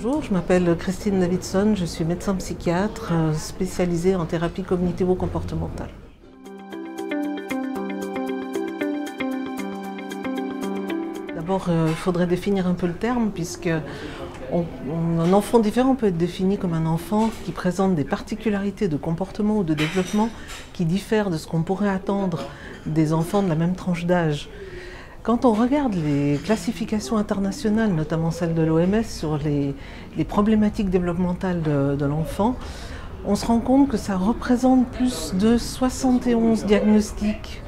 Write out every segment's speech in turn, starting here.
Bonjour, je m'appelle Christine Davidson, je suis médecin psychiatre spécialisée en thérapie cognitivo-comportementale. D'abord, il faudrait définir un peu le terme puisque un enfant différent peut être défini comme un enfant qui présente des particularités de comportement ou de développement qui diffèrent de ce qu'on pourrait attendre des enfants de la même tranche d'âge. Quand on regarde les classifications internationales, notamment celle de l'OMS, sur les problématiques développementales de l'enfant, on se rend compte que ça représente plus de 71 diagnostics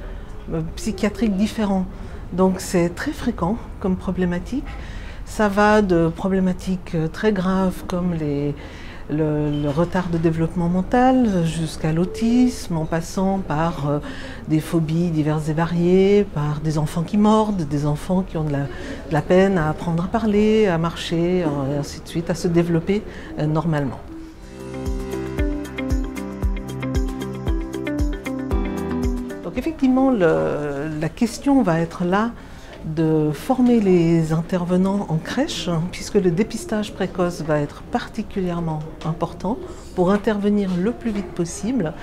psychiatriques différents. Donc c'est très fréquent comme problématique. Ça va de problématiques très graves comme le retard de développement mental jusqu'à l'autisme, en passant par des phobies diverses et variées, par des enfants qui mordent, des enfants qui ont de la peine à apprendre à parler, à marcher, et ainsi de suite, à se développer normalement. Donc effectivement, la question va être là de former les intervenants en crèche, puisque le dépistage précoce va être particulièrement important pour intervenir le plus vite possible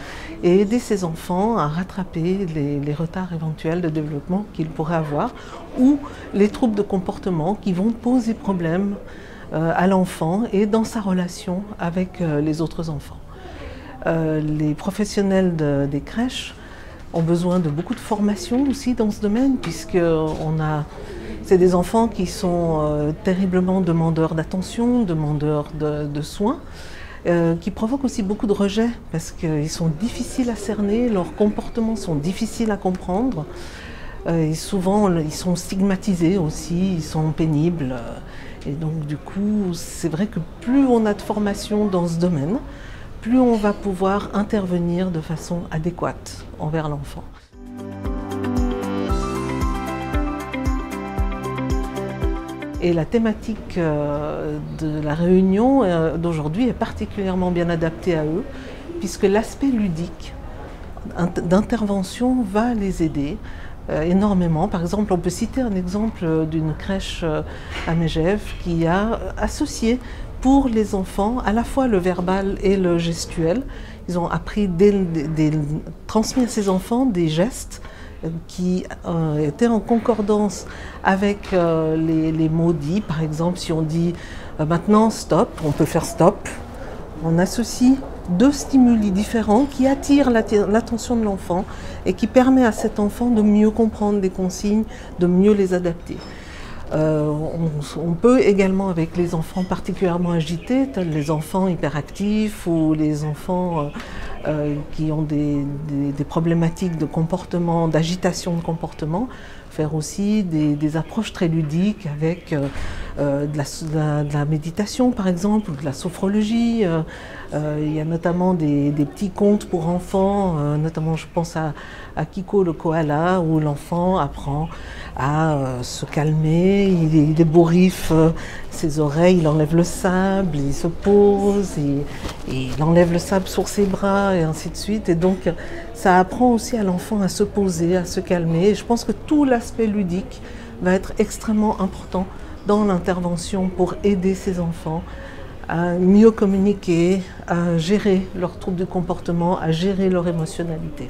et aider ces enfants à rattraper les retards éventuels de développement qu'ils pourraient avoir ou les troubles de comportement qui vont poser problème à l'enfant et dans sa relation avec les autres enfants. Les professionnels des crèches ont besoin de beaucoup de formation aussi dans ce domaine, puisque c'est des enfants qui sont terriblement demandeurs d'attention, demandeurs de soins, qui provoquent aussi beaucoup de rejets, parce qu'ils sont difficiles à cerner, leurs comportements sont difficiles à comprendre, et souvent ils sont stigmatisés aussi, ils sont pénibles. Et donc du coup, c'est vrai que plus on a de formation dans ce domaine, plus on va pouvoir intervenir de façon adéquate envers l'enfant. Et la thématique de la réunion d'aujourd'hui est particulièrement bien adaptée à eux, puisque l'aspect ludique d'intervention va les aider énormément. Par exemple, on peut citer un exemple d'une crèche à Megève qui a associé pour les enfants à la fois le verbal et le gestuel. Ils ont appris transmis à ces enfants des gestes qui étaient en concordance avec les mots dits. Par exemple, si on dit maintenant stop, on peut faire stop. On associe deux stimuli différents qui attirent l'attention de l'enfant et qui permet à cet enfant de mieux comprendre des consignes, de mieux les adapter. On peut également, avec les enfants particulièrement agités, tels les enfants hyperactifs ou les enfants qui ont des problématiques de comportement, d'agitation de comportement, faire aussi des approches très ludiques avec de la méditation par exemple, ou de la sophrologie. Il y a notamment des petits contes pour enfants, notamment je pense à Kiko le koala, où l'enfant apprend à se calmer, il ébouriffe ses oreilles, il enlève le sable, il se pose, et il enlève le sable sur ses bras et ainsi de suite. Et donc ça apprend aussi à l'enfant à se poser, à se calmer. Et je pense que tout l'aspect ludique va être extrêmement important dans l'intervention pour aider ces enfants à mieux communiquer, à gérer leurs troubles de comportement, à gérer leur émotionnalité.